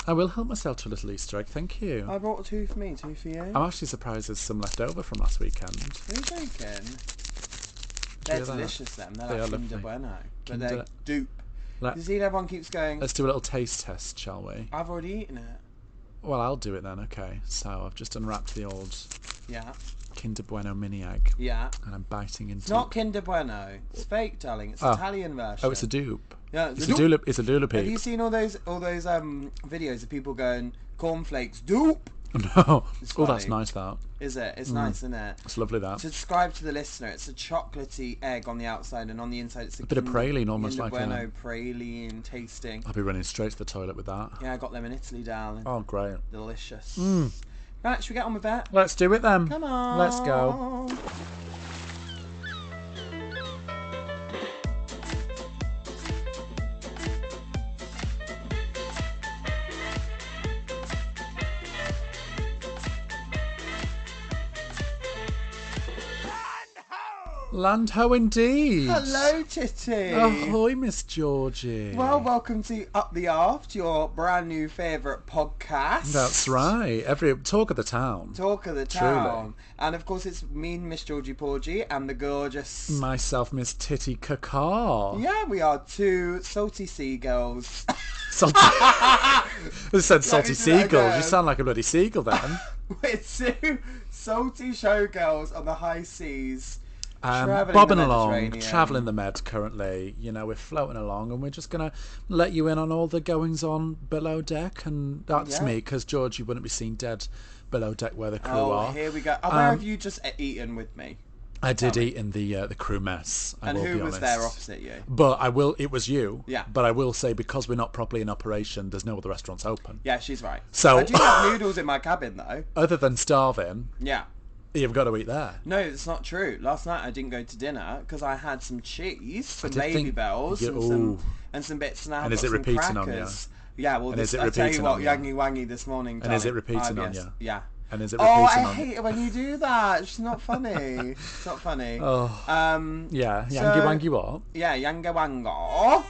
I will help myself to a little Easter egg, thank you. I brought 2 for me, 2 for you. I'm actually surprised there's some left over from last weekend. Are you joking? They're delicious, them. They're like Kinder Bueno. But they're dupe. You see, everyone keeps going... Let's do a little taste test, shall we? I've already eaten it. Well, I'll do it then, okay. So, I've just unwrapped the old... Yeah. Kinder Bueno mini egg. Yeah. And I'm biting into... It's not Kinder Bueno. It's fake, darling. It's Italian version. Oh, it's a dupe. Yeah, it's a dupe. It's a dupe. Have you seen all those videos of people going, cornflakes dupe? No. Oh, that's nice, that. Is it? It's nice, isn't it? It's lovely, that. To describe to the listener, it's a chocolatey egg on the outside, and on the inside it's a bit of praline, almost Kinder like Bueno praline tasting. I'll be running straight to the toilet with that. Yeah, I got them in Italy, darling. Oh, great. Delicious. Right, should we get on with that? Let's do it then. Come on. Let's go. Land ho indeed. Hello, Titty. Ahoy, Miss Georgie. Well, welcome to Up The Aft, your brand new favourite podcast. That's right. Every talk of the town. Talk of the Truly. town. And of course, it's me, Miss Georgie Porgy, and the gorgeous... myself, Miss Titty Cacar. Yeah, we are 2 salty seagulls. Salty. They said salty seagulls. You sound like a bloody seagull then. We're 2 salty showgirls on the high seas. Bobbing along, travelling the med currently. You know, we're floating along, and we're just going to let you in on all the goings on below deck. And that's me, because Georgie wouldn't be seen dead below deck where the crew are. Oh, here we go. Where have you just eaten with me? I did eat in the crew mess. And who was there opposite you? But it was you. Yeah. But I will say, because we're not properly in operation, there's no other restaurants open. Yeah, she's right. So I do have noodles in my cabin, though. Other than starving. Yeah. You've got to eat there. No, it's not true. Last night I didn't go to dinner because I had some cheese, some baby bells, and some bits now. And is it repeating on you? Yeah, well, I tell you what, yangy wangy this morning. And is it repeating on you? Yeah. And is it repeating on you? I hate it when you do that. It's not funny. It's not funny. Oh. Yeah, yangy wangy what? Yeah, yanga wango.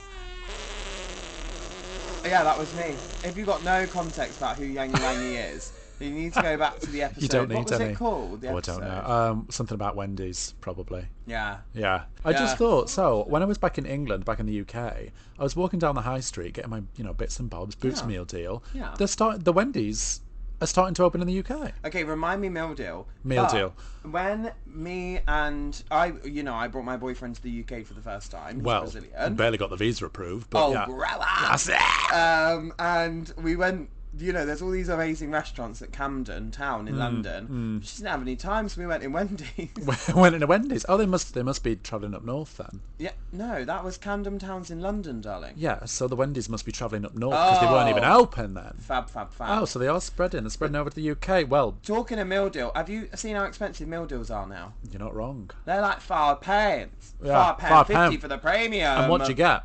Yeah, that was me. If you've got no context about who Yangy Wangy is, you need to go back to the episode. You don't need what was it called? The episode? I don't know. Something about Wendy's, probably. Yeah. Yeah. I just thought, so when I was back in England, back in the UK, I was walking down the high street getting my, bits and bobs, Boots meal deal. Yeah. The Wendy's are starting to open in the UK. Okay, remind me meal deal. Meal deal. When me and I brought my boyfriend to the UK for the first time. He's Brazilian. I barely got the visa approved, but That's it. And we went. There's all these amazing restaurants at Camden Town in London. She didn't have any time, so we went in Wendy's. Went in a Wendy's. Oh, they must be travelling up north then. Yeah, no, that was Camden Town's in London, darling. Yeah, so the Wendy's must be travelling up north because they weren't even open then. Fab. Oh, so they are spreading. They're spreading over to the UK. Well, talking of meal deal, have you seen how expensive meal deals are now? You're not wrong. They're like £5. Yeah, £5.50 for the premium. And what do you get?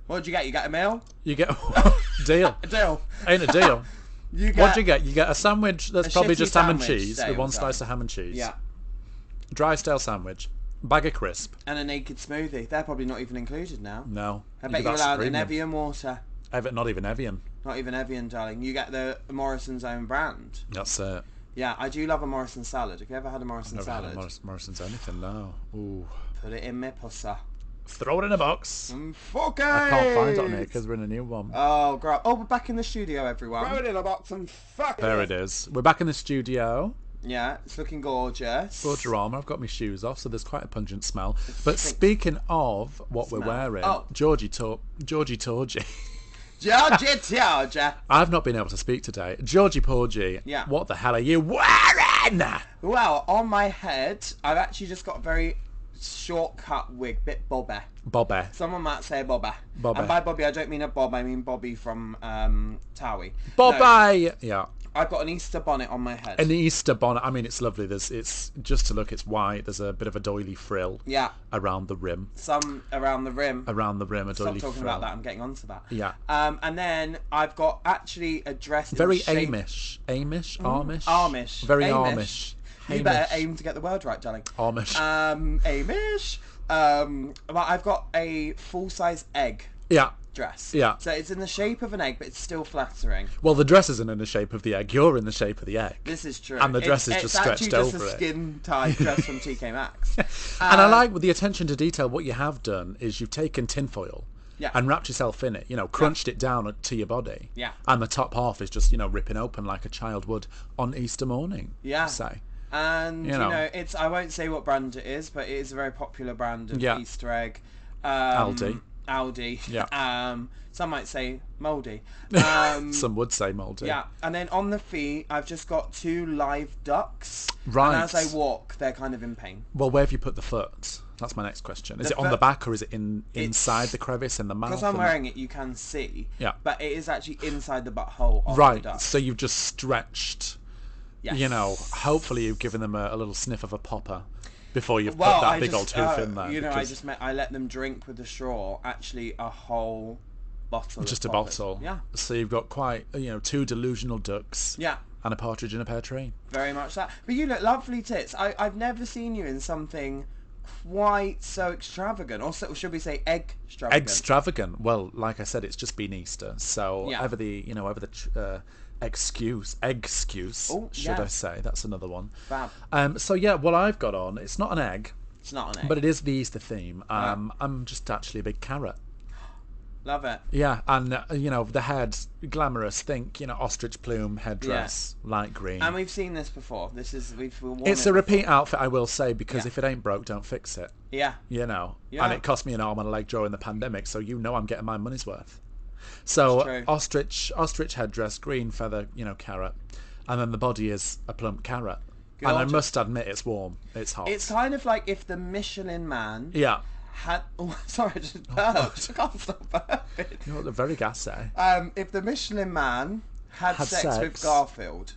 What do you get? You get a meal? You get deal. A deal. Ain't a deal. What do you get? You get a sandwich that's probably just ham and cheese with one slice of ham and cheese. Yeah. Dry stale sandwich. Bag of crisp. And a naked smoothie. They're probably not even included now. No. I bet you're allowed an Evian water. Not even Evian. Not even Evian, darling. You get the Morrison's own brand. That's it. Yeah, I do love a Morrison salad. Have you ever had a Morrison salad? I've never had Morrison's anything, no. Ooh. Put it in my pussa. Throw it in a box. Fuck it! I can't find it on here because we're in a new one. Oh, great. Oh, we're back in the studio, everyone. Throw it in a box and fuck it. There it is. We're back in the studio. Yeah, it's looking gorgeous. Gorgeorama. I've got my shoes off, so there's quite a pungent smell. But speaking of what we're wearing, Georgie Torgie. Georgie Georgie. I've not been able to speak today. Georgie Porgy. Yeah. What the hell are you wearing? Well, on my head, I've actually just got a very shortcut wig, bit bobby. Bobby. Someone might say bobby. Bobby. And by bobby, I don't mean a bob. I mean Bobby from Towie. Bobby. No, yeah. I've got an Easter bonnet on my head. An Easter bonnet. I mean, it's lovely. It's just to look. It's white. There's a bit of a doily frill. Yeah. Around the rim. Some around the rim. Around the rim, a doily frill. Stop talking about that. I'm getting onto that. Yeah. And then I've got actually a dress. Very Amish. Amish. Very Amish. You better aim to get the word right, darling. Amish. Amish. But I've got a full-size egg. Yeah. dress. Yeah. So it's in the shape of an egg, but it's still flattering. Well, the dress isn't in the shape of the egg. You're in the shape of the egg. This is true. And the dress is just stretched over it. It's actually just a skin-tight dress from TK Maxx. And I like with the attention to detail, what you have done is you've taken tinfoil and wrapped yourself in it, crunched it down to your body. Yeah. And the top half is just, ripping open like a child would on Easter morning. Yeah. Say. And, it's, I won't say what brand it is, but it is a very popular brand of Easter egg. Aldi. Yeah. Some might say mouldy. Some would say mouldy. Yeah. And then on the feet, I've just got 2 live ducks. Right. And as I walk, they're kind of in pain. Well, where have you put the foot? That's my next question. Is it on the back, or is it inside the crevice in the mouth? Because I'm wearing it, you can see. Yeah. But it is actually inside the butthole of the duck. So you've just stretched. Yes. Hopefully you've given them a little sniff of a popper before you've put that big old hoof in there. I let them drink with the straw, actually a whole bottle. Just of a poppers. bottle. Yeah. So you've got quite, 2 delusional ducks. Yeah. And a partridge in a pear tree. Very much that. But you look lovely tits. I've never seen you in something quite so extravagant, or should we say extravagant? Extravagant. Well, like I said, it's just been Easter, so ever the excuse, should I say? That's another one. Fab. So yeah, what I've got on, it's not an egg. It's not an egg. But it is the Easter theme. I'm just actually a big carrot. Love it. Yeah, and the head, glamorous. Think ostrich plume headdress, light green. And we've seen this before. We've worn it's it a repeat before. outfit, I will say, because if it ain't broke, don't fix it. Yeah. And it cost me an arm and a leg during the pandemic, so I'm getting my money's worth. So ostrich headdress, green feather, carrot, and then the body is a plump carrot. Gorgeous. And I must admit, it's warm. It's hot. It's kind of like if the Michelin Man. Yeah. Sorry, I just burped. I can't stop burping. They're very gassy. If the Michelin Man had sex with Garfield.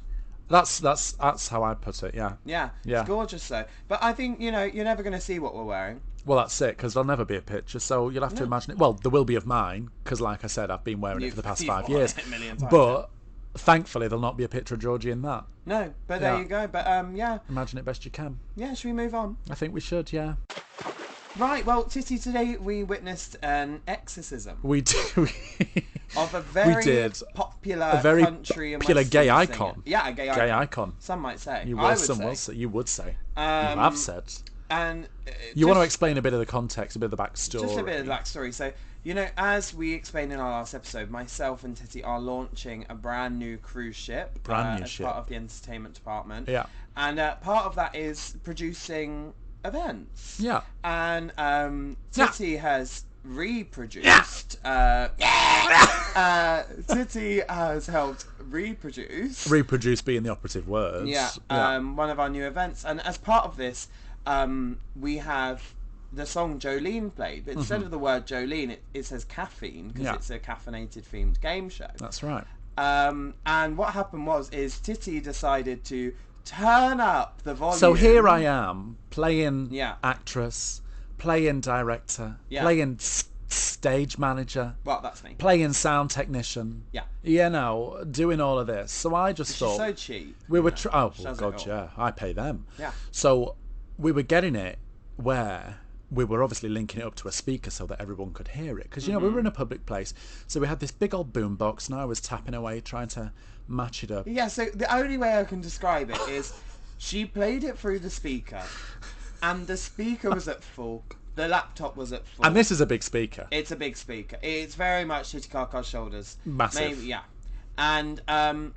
That's how I put it. Yeah. Yeah. It's gorgeous though. But I think you're never going to see what we're wearing. Well, that's it, because there'll never be a picture, so you'll have to imagine it. Well, there will be of mine, because like I said, I've been wearing it for the past 5 years. But thankfully, there'll not be a picture of Georgie in that. No, but there you go. But imagine it best you can. Yeah, should we move on? I think we should. Yeah. Right, well, Titty, today we witnessed an exorcism. We did. Of a very popular country and popular gay singer. icon. Yeah, a gay icon. Some might say. You would say. You have said. And you want to explain a bit of the context, a bit of the backstory. Just a bit of the backstory. So, as we explained in our last episode, myself and Titty are launching a brand new cruise ship. As part of the entertainment department. Yeah. And part of that is producing events. Yeah. And Titty has reproduced. Titty has helped reproduce. Reproduce being the operative word. Yeah. One of our new events, and as part of this, we have the song Jolene played, but instead of the word Jolene, it says caffeine because it's a caffeinated themed game show. That's right. And what happened is Titty decided to turn up the volume. So here I am playing actress, playing director, playing stage manager. Well, that's me. Playing sound technician. Yeah. Doing all of this. So I just thought. She's so cheap. We were. Oh God, yeah. I pay them. Yeah. So we were getting it where we were obviously linking it up to a speaker so that everyone could hear it, because we were in a public place, so we had this big old boom box and I was tapping away trying to match it up. Yeah, so the only way I can describe it is she played it through the speaker and the speaker was at full, the laptop was at full, and this is a big speaker. It's a big speaker. It's very much Titty Carcar's shoulders. Massive. Maybe, yeah. And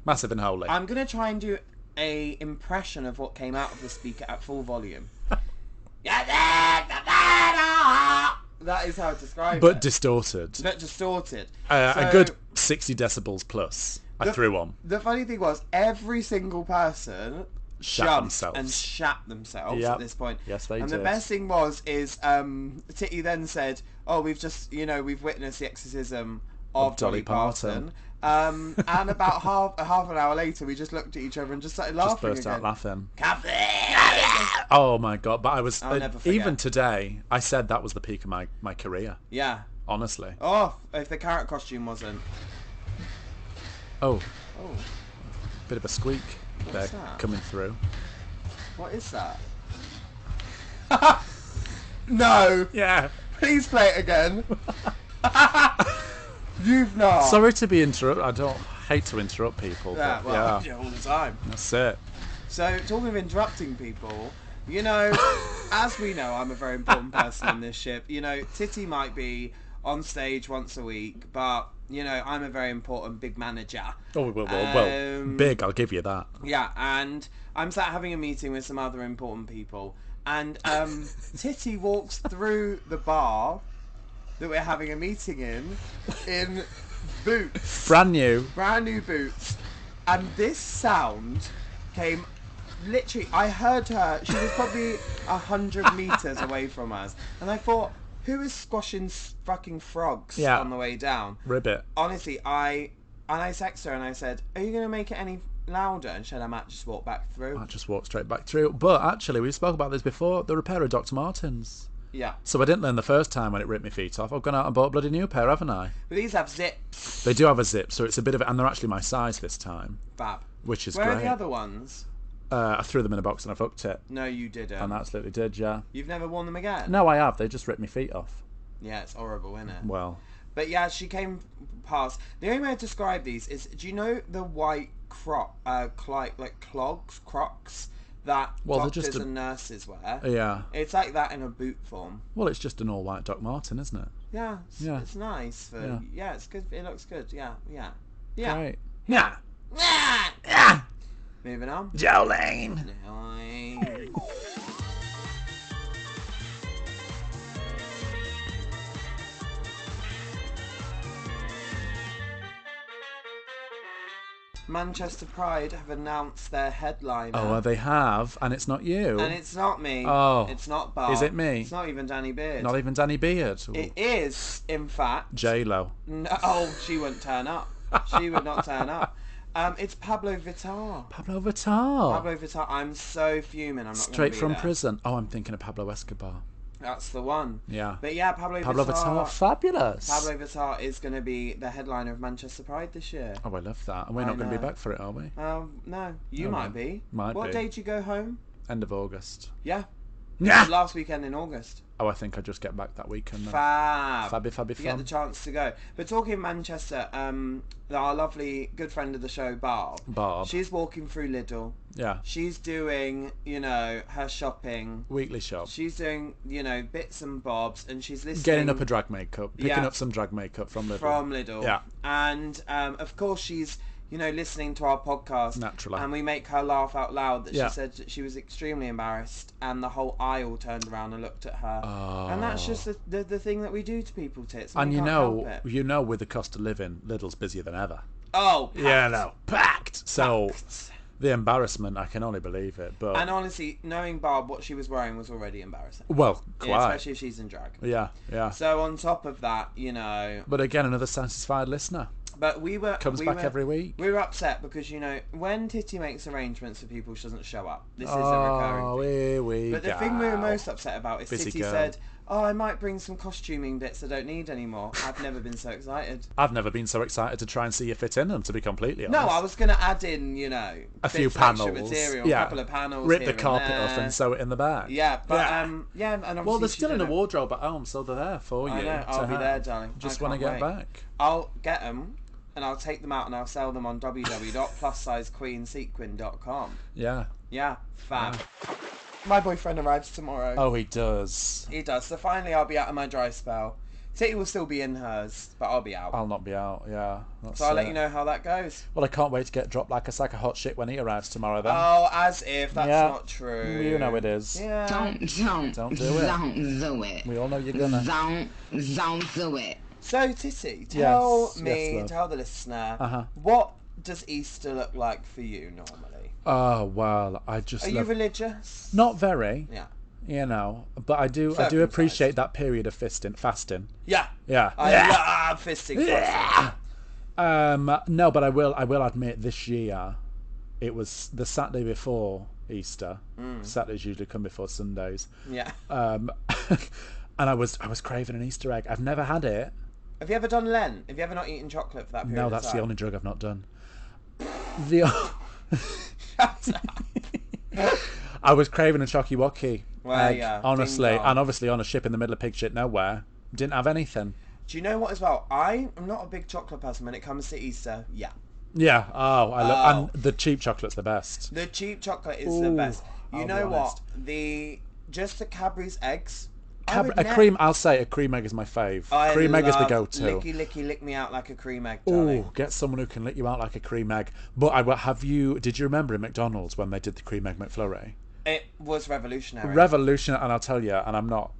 massive and holy. I'm going to try and do a impression of what came out of the speaker at full volume. That is how to describe it. But distorted. A good 60 decibels plus. I threw on. The funny thing was, every single person jumped and shat themselves at this point. Yes, they did. And the best thing is Titty then said, "Oh, we've just, we've witnessed the exorcism of Dolly Parton." And about half an hour later, we just looked at each other and just started laughing. Just burst out laughing. Caffeine! Oh my God! But I was I'll never forget. Even today. I said that was the peak of my career. Yeah. Honestly. Oh, if the carrot costume wasn't. Oh. Bit of a squeak there coming through. What is that? No. Yeah. Please play it again. You've not. Sorry to be interrupted. I don't hate to interrupt people. Yeah, but well, yeah, all the time. That's it. So, talking of interrupting people, you know, as we know, I'm a very important person in this ship. You know, Titty might be on stage once a week, but, you know, I'm a very important big manager. Oh, well, big, I'll give you that. Yeah, and I'm sat having a meeting with some other important people, and Titty walks through the bar that we're having a meeting in boots. Brand new boots. And this sound came literally, I heard her, she was probably 100 metres away from us, and I thought, who is squashing fucking frogs on the way down? Ribbit. Honestly, I texted her and I said, are you going to make it any louder? And she said, I might just walk back through. I just walked straight back through. But actually, we spoke about this before, the repair of Dr. Martens. Yeah. So I didn't learn the first time when it ripped my feet off. I've gone out and bought a bloody new pair, haven't I? But these have zips. They do have a zip, so it's a bit of it, and they're actually my size this time. Fab. Which is great. Where are the other ones? I threw them in a box and I fucked it. No, you didn't. And I absolutely did, yeah. You've never worn them again? No, I have. They just ripped my feet off. Yeah, it's horrible, isn't it? Well. But yeah, she came past. The only way to describe these is, do you know the white Crocs that doctors and nurses wear? Yeah. It's like that in a boot form. Well, it's just an all-white Doc Marten, isn't it? Yeah, it's nice. Yeah, it's good. It looks good. Yeah. Great. Yeah. Moving on. Jolene. Manchester Pride have announced their headliner. Oh, they have, and it's not you. And it's not me. Oh. It's not Barb. Is it me? It's not even Danny Beard. Not even Danny Beard. Ooh. It is, in fact... J-Lo. No, she wouldn't turn up. She would not turn up. It's Pabllo Vittar. Pabllo Vittar. Pabllo Vittar. I'm so fuming. I'm not Straight from there. prison. Oh, I'm thinking of Pablo Escobar. That's the one. Yeah. But yeah, Pabllo Vittar, fabulous. Pabllo Vittar is going to be the headliner of Manchester Pride this year. Oh, I love that. And we're not going to be back for it, are we? No. You might be. What day do you go home? End of August. Yeah. Yeah. Last weekend in August. Oh, I think I just get back that weekend. Fab. Fabby You get the chance to go. But talking of Manchester, our lovely good friend of the show, Barb. She's walking through Lidl. Yeah. She's doing, her shopping. Weekly shop. She's doing, bits and bobs, and she's listening. Getting up a drag makeup. Picking up some drag makeup from Lidl. Yeah. And, of course, she's... listening to our podcast. Naturally. And we make her laugh out loud that she said that she was extremely embarrassed and the whole aisle turned around and looked at her. Oh. And that's just the thing that we do to people, Tits. And with the cost of living, Lidl's busier than ever. Oh, packed. Yeah, no. Packed. So, the embarrassment, I can only believe it. But and honestly, knowing Barb, what she was wearing was already embarrassing. Well, quite. Yeah, especially if she's in drag. Yeah. So on top of that, But again, another satisfied listener. But comes back every week. We were upset because when Titty makes arrangements for people, she doesn't show up. This is a recurring thing. Here we But the thing we were most upset about is Busy Titty girl. said, "Oh, I might bring some costuming bits I don't need anymore." I've never been so excited. I've never been so excited to try and see you fit in them, to be completely honest. No, I was going to add in, a few panels, material, a couple of panels, rip the carpet off and sew it in the back. Yeah, but and well, they're still in a wardrobe at home, so they're there for you. I know. I'll be there, darling. Just want to get back. I'll get them. And I'll take them out and I'll sell them on www.plussizequeensequin.com. Yeah. Yeah, fab. Yeah. My boyfriend arrives tomorrow. Oh, he does. He does. So finally I'll be out of my dry spell. Titty will still be in hers, but I'll be out. I'll not be out, yeah. So I'll let you know how that goes. Well, I can't wait to get dropped like a sack of hot shit when he arrives tomorrow then. Oh, as if. That's not true. You know it is. Yeah. Don't do it. Don't do it. We all know you're gonna. Don't do it. So, Titty, tell the listener, Uh-huh. what does Easter look like for you normally? Oh, well, I just Are you religious? Not very. Yeah. But I do appreciate that period of fasting. Yeah. Yeah. I love fisting. No, but I will admit this year, it was the Saturday before Easter. Saturdays usually come before Sundays. Yeah. And I was craving an Easter egg. I've never had it. Have you ever done Lent? Have you ever not eaten chocolate for that period? No, that's the only drug I've not done. I was craving a Chocky Wocky egg, honestly, and obviously on a ship in the middle of pig shit nowhere, didn't have anything. Do you know what as well? I am not a big chocolate person when it comes to Easter. Yeah. Yeah. Oh, I love, and the cheap chocolate's the best. The cheap chocolate is the best. You I'll know be what? Just the Cadbury's eggs. Cream. I'll say a cream egg is my fave. Cream egg is the go-to. Licky, licky, lick me out like a cream egg, darling. Oh, get someone who can lick you out like a cream egg. But did you remember in McDonald's when they did the cream egg McFlurry? It was revolutionary. Revolutionary, and I'll tell you, and I'm not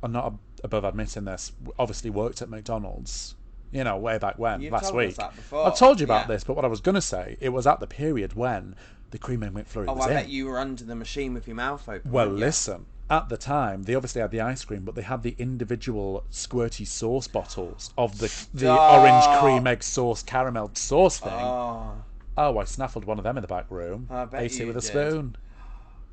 above admitting this. Obviously, worked at McDonald's. You know, way back when, last week. I've told you about this, but what I was going to say, it was at the period when the cream egg McFlurry was in. I bet you were under the machine with your mouth open. Well, listen. At the time, they obviously had the ice cream, but they had the individual squirty sauce bottles of the orange cream egg sauce caramel sauce thing. I snaffled one of them in the back room. Ate it with a spoon.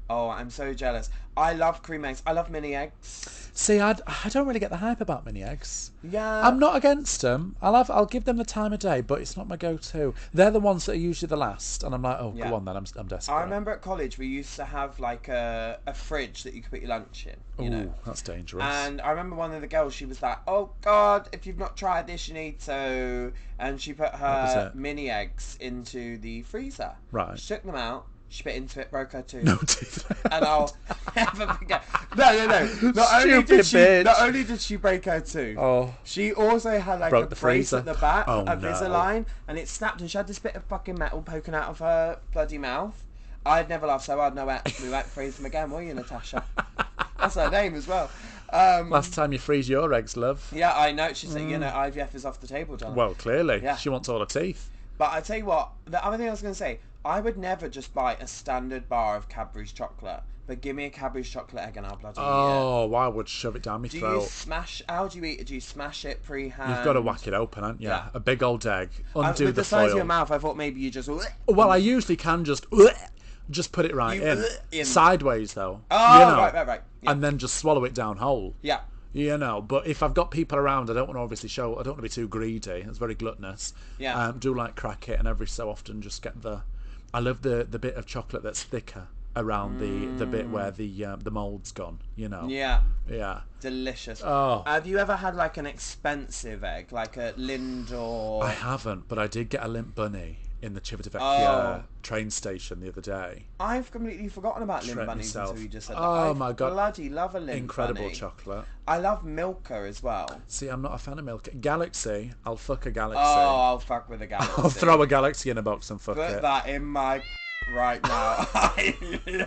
Oh, I'm so jealous. I love cream eggs. I love mini eggs. See, I don't really get the hype about mini eggs. Yeah. I'm not against them. I'll give them the time of day, but it's not my go-to. They're the ones that are usually the last, and I'm like, go on then, I'm desperate. I remember at college we used to have like a fridge that you could put your lunch in. You know? That's dangerous. And I remember one of the girls, she was like, oh God, if you've not tried this, you need to. And she put her mini eggs into the freezer. Right. She took them out. She bit into it, broke her tooth. No teeth. And I'll never forget. No. Not only did she break her tooth, she also had like a brace at the back, Invisalign, and it snapped, and she had this bit of fucking metal poking out of her bloody mouth. I'd never laughed so hard. No, we won't freeze them again, will you, Natasha? That's her name as well. Last time you freeze your eggs, love. Yeah, I know. She said, IVF is off the table, John. Well, clearly. Yeah. She wants all her teeth. But I tell you what, the other thing I was going to say, I would never just buy a standard bar of Cadbury's chocolate, but give me a Cadbury's chocolate egg and I'll bloody eat it. Oh, I would shove it down my throat. How do you eat it? Do you smash it pre-hand? You've got to whack it open, haven't you? Yeah. A big old egg. Undo with the size foil. of your mouth, I thought maybe you just... Well, I usually can just put it right in. Sideways, though. Oh, right. Yeah. And then just swallow it down whole. Yeah. But if I've got people around, I don't want to obviously show. I don't want to be too greedy. It's very gluttonous. Yeah. Do like crack it, and every so often just get the. I love the bit of chocolate that's thicker around the bit where the mould's gone. Yeah. Yeah. Delicious. Oh. Have you ever had like an expensive egg, like a Lindor? I haven't, but I did get a Limp Bunny in the Civitavecchia train station the other day. I've completely forgotten about Limp Bunnies until you just said that. Oh my god. I bloody love a Limp Incredible Bunny. chocolate. I love Milka as well. See, I'm not a fan of Milka. Galaxy, I'll fuck a Galaxy. Oh, I'll fuck with a Galaxy. I'll throw a Galaxy in a box and fuck it. Put that in my right now. I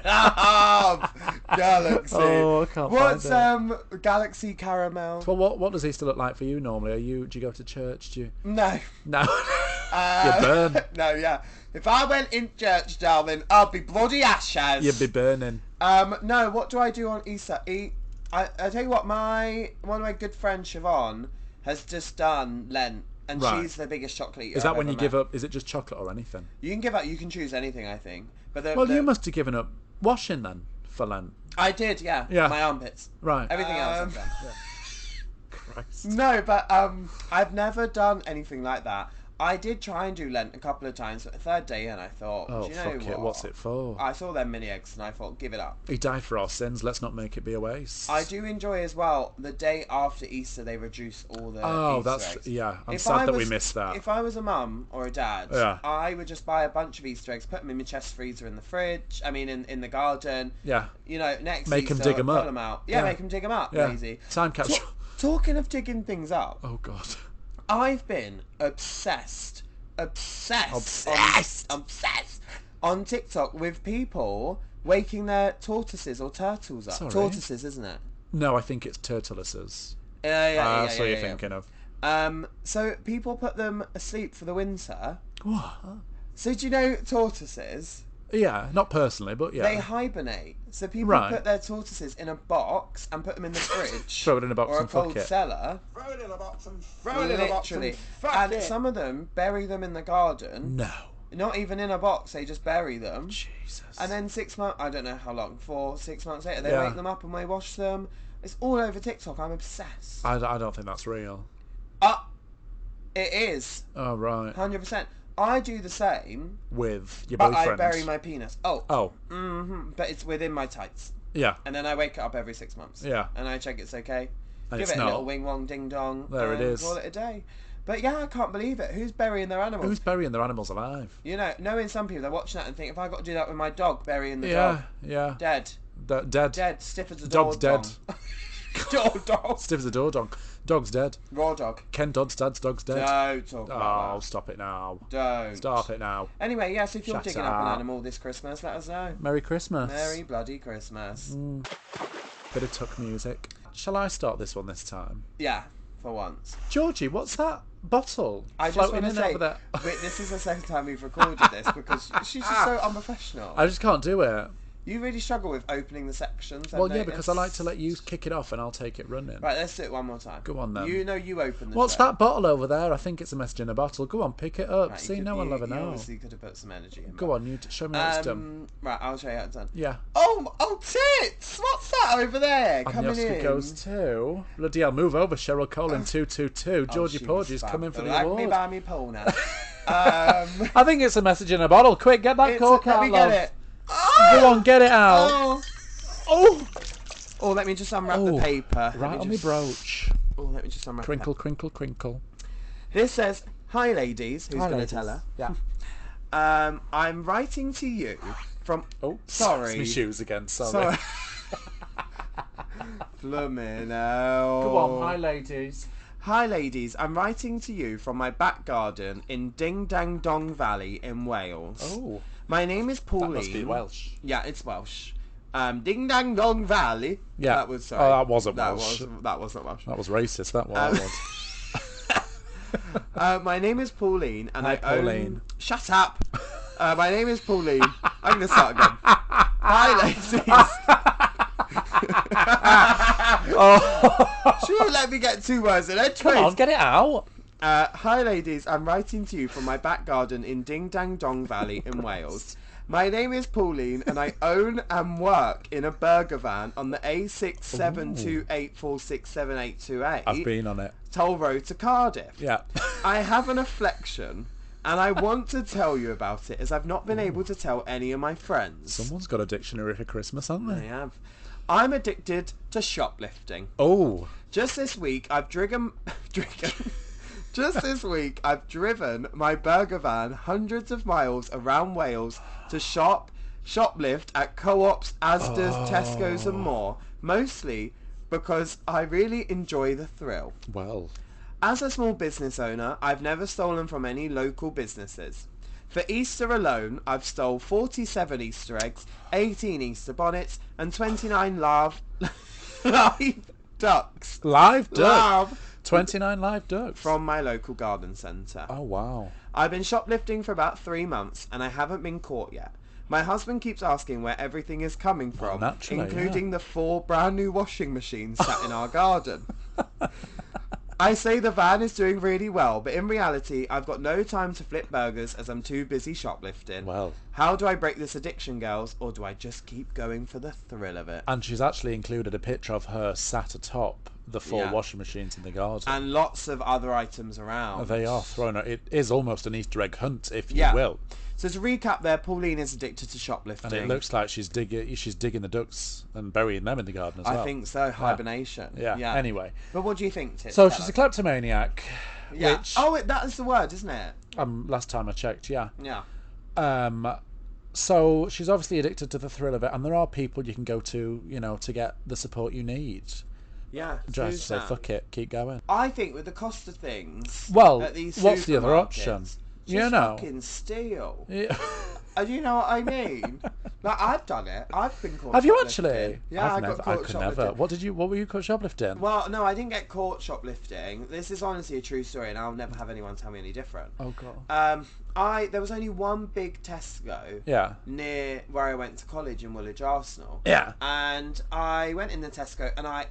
love Galaxy. Oh, I can't find it. Galaxy Caramel? Well, what does Easter look like for you normally? Do you go to church? No. You burn. No, yeah. If I went in church, darling, I'd be bloody ashes. You'd be burning. No, what do I do on Easter? I tell you what, one of my good friends, Siobhan, has just done Lent. And she's the biggest chocolate eater. Is that when you give up? Is it just chocolate or anything? You can give up. You can choose anything, I think. But you must have given up washing then for Lent. I did, yeah. My armpits. Right. Everything else I've done. Yeah. Christ. No, but I've never done anything like that. I did try and do Lent a couple of times, but the third day in, I thought, do you know fuck it, what's it for? I saw them mini eggs and I thought, give it up. He died for our sins, let's not make it be a waste. I do enjoy as well, the day after Easter they reduce all the Easter eggs. I'm sad that we missed that. If I was a mum or a dad, I would just buy a bunch of Easter eggs, put them in my chest freezer in the fridge, in the garden. Yeah. Next make Easter, them dig them up. Pull them out. Yeah, make them dig them up, lazy. Time capsule. Talking of digging things up. Oh, God. I've been obsessed on TikTok with people waking their tortoises or turtles up. Sorry. Tortoises, isn't it? No, I think it's turtleises. Yeah. That's what you're thinking of. So people put them asleep for the winter. What? So do you know tortoises? Yeah, not personally, but yeah. They hibernate. So people put their tortoises in a box and put them in the fridge. Throw it in a box or and a cold fuck it. cellar. Throw it in a box and Literally. And some of them bury them in the garden. No. Not even in a box, they just bury them. Jesus. And then 6 months, I don't know how long, 6 months later, they wake them up and they wash them. It's all over TikTok. I'm obsessed. I don't think that's real. It is. Oh, right. 100%. I do the same. With your but boyfriend. I bury my penis. Oh. Mm-hmm. But it's within my tights. Yeah. And then I wake it up every 6 months. Yeah. And I check it's okay. And Give it's it a not. little wing wong ding dong. There it is. Call it a day. But yeah, I can't believe it. Who's burying their animals? Who's burying their animals alive? You know, knowing some people, they're watching that and think, if I got to do that with my dog, burying the dog. Yeah. Dead. Dead. Stiff as a Dog's door dead. dog. Stiff as a door dog. Dog's dead. Raw dog. Ken Dodd's dog's dead. Don't talk about that. Stop it now. Don't. Stop it now. Anyway, yes, if you're Shut digging up an animal this Christmas, let us know. Merry Christmas. Merry bloody Christmas. Bit of tuck music. Shall I start this one this time? Yeah, for once. Georgie, what's that bottle I just floating want to in say, over there? this is the second time we've recorded this because she's just so unprofessional. I just can't do it. You really struggle with opening the sections. Well, yeah, because I like to let you kick it off and I'll take it running. Right, let's do it one more time. Go on then. You know you open the What's show. that bottle over there? I think it's a message in a bottle. Go on, pick it up. Right, See, no one will ever You know. obviously could have put some energy in. Go on, you show me how it's done. Right, I'll show you how it's done. Yeah. Oh, tits! What's that over there? And the Coming Oscar in. goes to... Bloody hell, move over, Cheryl Colin 222. Georgie she Porgy's was coming for the like award. me by me pole now. I think it's a message in a bottle. Quick, get that cork out, let me love. get it. Go on, get it out. Oh, let me just unwrap the paper. Right on my brooch. Oh, let me just unwrap Crinkle, crinkle, crinkle. This says, "Hi ladies." Who's going to ladies. tell her? Yeah. I'm writing to you from... Oh, sorry. It's my shoes again, sorry. Blooming hell. Go on, hi ladies. Hi ladies, I'm writing to you from my back garden in Ding Dang Dong Valley in Wales. Oh. My name is Pauline. That must be Welsh. Yeah, it's Welsh. Ding Dang Dong Valley. Yeah. That was, sorry. Oh, that wasn't Welsh. That wasn't Welsh. That was racist, that was. My name is Pauline, and Hi, I Pauline. own... Shut up! My name is Pauline. I'm going to start again. Hi, ladies. She won't let me get 2 words in it. Come on, get it out. Hi, ladies. I'm writing to you from my back garden in Ding Dang Dong Valley in Wales. My name is Pauline, and I own and work in a burger van on the A6728467828. I've been on it. Toll Road to Cardiff. Yeah. I have an affliction, and I want to tell you about it, as I've not been able to tell any of my friends. Someone's got a dictionary for Christmas, haven't I they? have. I'm addicted to shoplifting. Oh. Just this week, I've driven my burger van hundreds of miles around Wales to shoplift at co-ops, Asda's, Tesco's and more, mostly because I really enjoy the thrill. Well. As a small business owner, I've never stolen from any local businesses. For Easter alone, I've stole 47 Easter eggs, 18 Easter bonnets, and 29 live ducks. Live duck? Live 29 live ducks. from my local garden centre. Oh, wow. I've been shoplifting for about 3 months, and I haven't been caught yet. My husband keeps asking where everything is coming from, naturally, including the 4 brand new washing machines sat in our garden. I say the van is doing really well, but in reality, I've got no time to flip burgers as I'm too busy shoplifting. Well. How do I break this addiction, girls, or do I just keep going for the thrill of it? And she's actually included a picture of her sat atop the 4 washing machines in the garden. And lots of other items around. They are thrown out. It is almost an Easter egg hunt, if you will. So to recap there, Pauline is addicted to shoplifting. And it looks like she's digging the ducks and burying them in the garden as well. I think so, hibernation. Yeah. Anyway. But what do you think, Tits? So she's a kleptomaniac. Yeah. Which, that is the word, isn't it? last time I checked, yeah. Yeah. So she's obviously addicted to the thrill of it, and there are people you can go to, to get the support you need. Yeah. Just say, fuck it, keep going. I think with the cost of things... Well, at these what's the other supermarkets, option? Just fucking steal. Yeah. Do you know what I mean? Like, I've done it. I've been caught Have you shoplifting. actually? Yeah, I got I caught could shoplifting. never. What were you caught shoplifting? Well, no, I didn't get caught shoplifting. This is honestly a true story, and I'll never have anyone tell me any different. Oh god. There was only one big Tesco. Yeah. Near where I went to college in Woolwich, Arsenal. Yeah. And I went in the Tesco, and I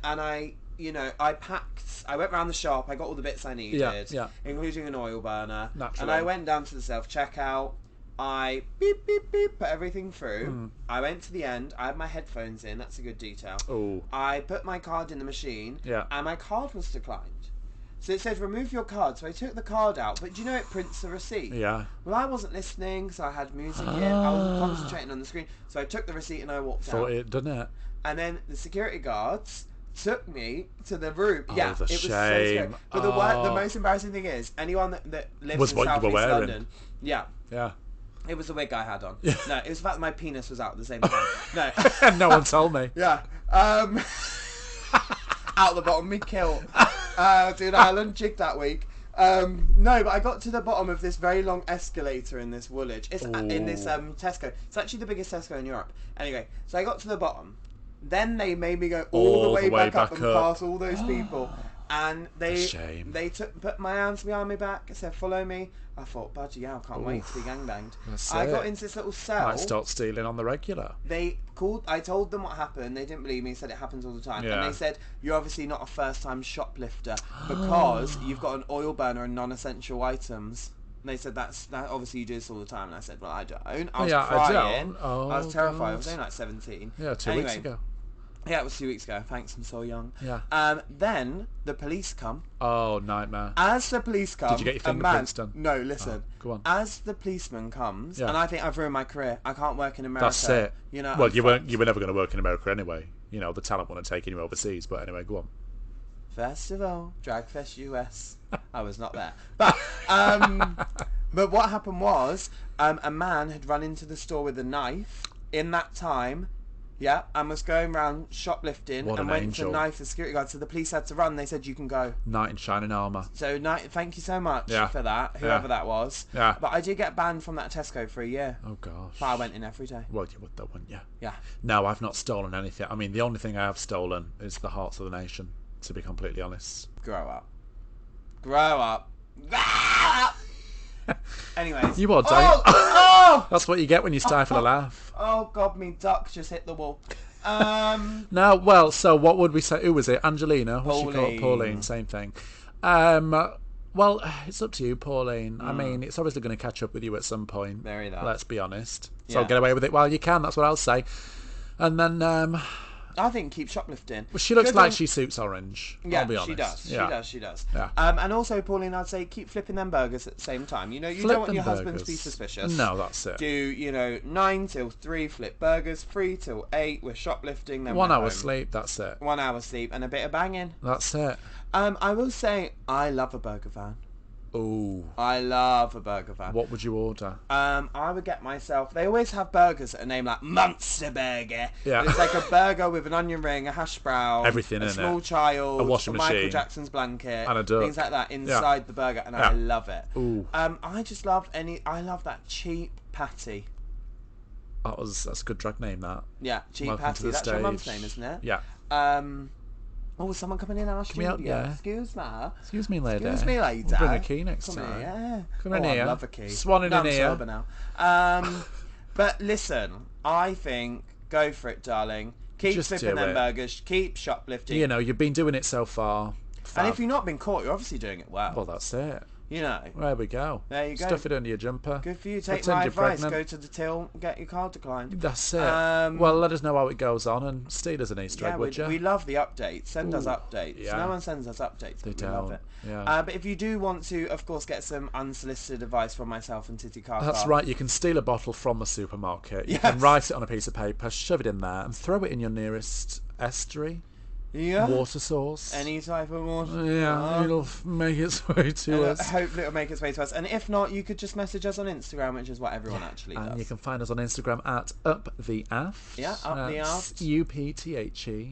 went round the shop, I got all the bits I needed, including an oil burner. Naturally. And I went down to the self-checkout, I beep, beep, beep, put everything through. I went to the end, I had my headphones in, that's a good detail. Oh. I put my card in the machine, and my card was declined. So it said, remove your card. So I took the card out, but do you know it prints the receipt? Yeah. Well, I wasn't listening, so I had music in. I wasn't concentrating on the screen. So I took the receipt and I walked out. Thought it, didn't it? And then the security guards took me to the room. Oh, Yeah, the it was so scary. shame. But the most embarrassing thing is, anyone that lives Was in what you South were East wearing. London, yeah, Yeah. it was the wig I had on. No, it was the fact that my penis was out at the same time. No, No one told me. yeah, out the bottom, me kilt. Dude, I unjigged that week. No, but I got to the bottom of this very long escalator in this Woolwich. It's in this Tesco. It's actually the biggest Tesco in Europe. Anyway, so I got to the bottom. Then they made me go all the way back up and past all those people. And they put my hands behind my back, said follow me. I thought, budgie, I can't wait to be gangbanged. I got into this little cell. Might start stealing on the regular. I told them what happened. They didn't believe me. Said it happens all the time. Yeah. And they said, you're obviously not a first-time shoplifter because you've got an oil burner and non-essential items. And they said that obviously you do this all the time. And I said, well, I don't. I was crying. I was terrified. God. I was only like 17. Yeah, 2 weeks ago. Yeah, it was 2 weeks ago. Thanks, I'm so young. Yeah. Then the police come. Oh, nightmare. As the police come, did you get your fingerprints done? No, listen. Go on. As the policeman comes, and I think I've ruined my career. I can't work in America. That's it. You know. Well, you were never going to work in America anyway. You know, the talent wouldn't take you overseas. But anyway, go on. Festival, Dragfest US. I was not there. But but what happened was a man had run into the store with a knife in that time. Yeah, and was going around shoplifting and went to knife the security guard. So the police had to run. They said, you can go. Knight in shining armour. So, thank you so much for that, whoever that was. Yeah. But I did get banned from that Tesco for a year. Oh, gosh. But I went in every day. Well, you would though, wouldn't you? Yeah. No, I've not stolen anything. I mean, the only thing I have stolen is the hearts of the nation, to be completely honest. Grow up. Grow up. Ah! Anyways. You are, oh! That's what you get when you stifle a laugh. Oh, God, me duck just hit the wall. Now, well, so what would we say? Who was it? Angelina? What's she called? Pauline. Same thing. Well, it's up to you, Pauline. I mean, it's obviously going to catch up with you at some point. Very nice. Let's be honest. So get away with it while you can. That's what I'll say. And then... I think keep shoplifting. Well, she looks like she suits orange. Yeah, I'll be honest. She does. Yeah. And also, Pauline, I'd say keep flipping them burgers at the same time. You know, you don't want your husband to be suspicious. No, that's it. Do 9 till 3 flip burgers, 3 till 8 we're shoplifting. Then 1 hour sleep. That's it. 1 hour sleep and a bit of banging. That's it. I will say I love a burger van. Ooh. I love a burger van. What would you order? I would get myself... They always have burgers that are named like Monster Burger. Yeah. It's like a burger with an onion ring, a hash brown, everything in it. A small child, a washing machine, Michael Jackson's blanket, and a duck. Things like that inside the burger, and I love it. Ooh. I just love I love that cheap patty. That's a good drag name, that. Yeah, cheap Welcome patty. to the That's stage. your mum's name, isn't it? Yeah. Oh, someone coming in our studio. yeah. Excuse me. Excuse me, lady. Excuse me, lady. We'll bring a key next time. Here, yeah. Come in here. I love a key. Swan in I'm here. sober now. But listen, I think go for it, darling. Keep Just flipping do them it. burgers. Keep shoplifting. You know, you've been doing it so far. And if you've not been caught, you're obviously doing it well. Well, that's it. You know. There we go. There you go. Stuff it under your jumper. Good for you. Take Pretend my you're advice. pregnant. Go to the till, get your card declined. That's it. Well, let us know how it goes on and steal us an Easter egg, would you? We love the updates. Send us updates. Yeah. No one sends us updates. They We don't. love it. Yeah. But if you do want to, of course, get some unsolicited advice from myself and Titty Car. That's right. You can steal a bottle from the supermarket. You Yes. can write it on a piece of paper, shove it in there, and throw it in your nearest estuary. Yeah. Water source. Any type of water. Yeah, it'll make its way to us. Hopefully it'll make its way to us. And if not, you could just message us on Instagram, which is what everyone actually does. And you can find us on Instagram at Up The Aft. Yeah, Up The Aft. UPTHEAFT.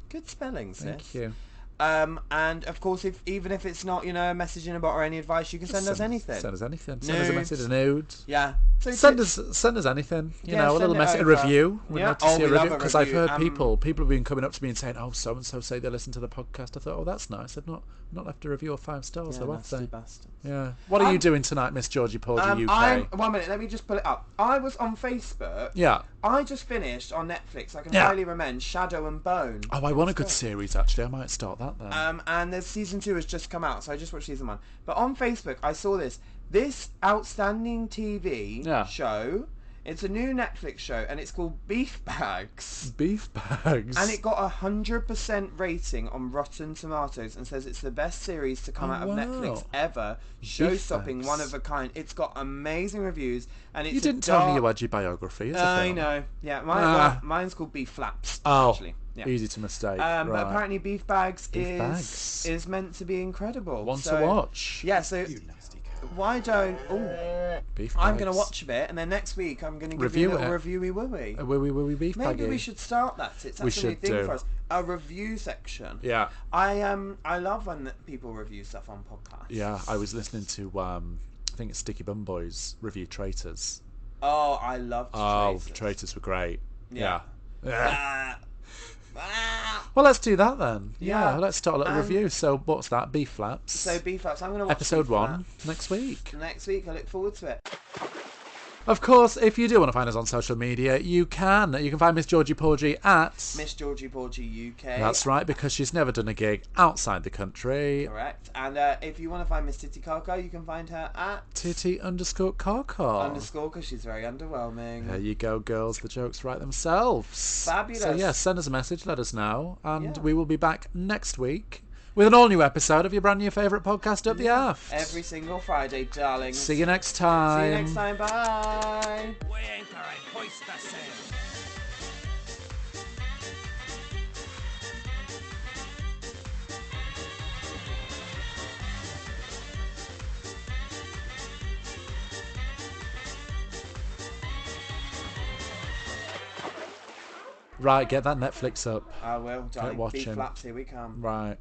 Good spelling, sis. Thank you. And of course, even if it's not, a message in a bot or any advice, you can send us anything. Send us anything. Send us a message, a nude. Yeah. So send us anything. You know, a little message, a review. We'd like to see a review because I've heard people have been coming up to me and saying, "Oh, so and so say they listen to the podcast." I thought, "Oh, that's nice. They've not left a review of 5 stars, though, have they?" Bastards. Yeah. What are you doing tonight, Miss Georgie Porgy UK? 1 minute. Let me just pull it up. I was on Facebook. Yeah. I just finished on Netflix. I can highly recommend Shadow and Bone. Oh, I want a good series actually. I might start that then. And there's season 2 has just come out, so I just watched season 1. But on Facebook, I saw this outstanding TV show It's a new Netflix show, and it's called Beef Bags. Beef Bags. And it got 100% rating on Rotten Tomatoes and says it's the best series to come out of Netflix ever. Show-stopping, one of a kind. It's got amazing reviews, and it's You didn't tell me you had your biography. I know. Yeah, mine's called Beef Flaps. Oh, actually. Yeah. Easy to mistake. But apparently Beef Bags is meant to be incredible. One to watch. Yeah, so why don't... Beef I'm Bags. going to watch a bit, and then next week I'm going to give Review you a little it. reviewy-wooey. A wee beef baggy. Maybe we should start that. It's actually a thing for us. A review section. Yeah. I love when people review stuff on podcasts. Yeah, I was listening to, I think it's Sticky Bum Boys review Traitors. Oh, I loved Traitors. Oh, Traitors were great. Yeah. Ah. Well, let's do that then. Yeah. Let's start a little review. So, what's that? Beef Flaps. So, Beef Flaps. I'm going to watch Episode Beef 1 Flaps next week. Next week. I look forward to it. Of course, if you do want to find us on social media, you can. You can find Miss Georgie Porgy at... Miss Georgie Porgy UK. That's right, because she's never done a gig outside the country. Correct. And if you want to find Miss Titty Carcar, you can find her at... Titty_Carcar. _ because she's very underwhelming. There you go, girls. The jokes write themselves. Fabulous. So, yeah, send us a message, let us know. And we will be back next week with an all-new episode of your brand new favourite podcast, Up The Aft. Every single Friday, darling. See you next time. See you next time. Bye. We anchor and hoist the sail. Right, get that Netflix up. I will, darling. watching. Beef Flaps, here we come. Right.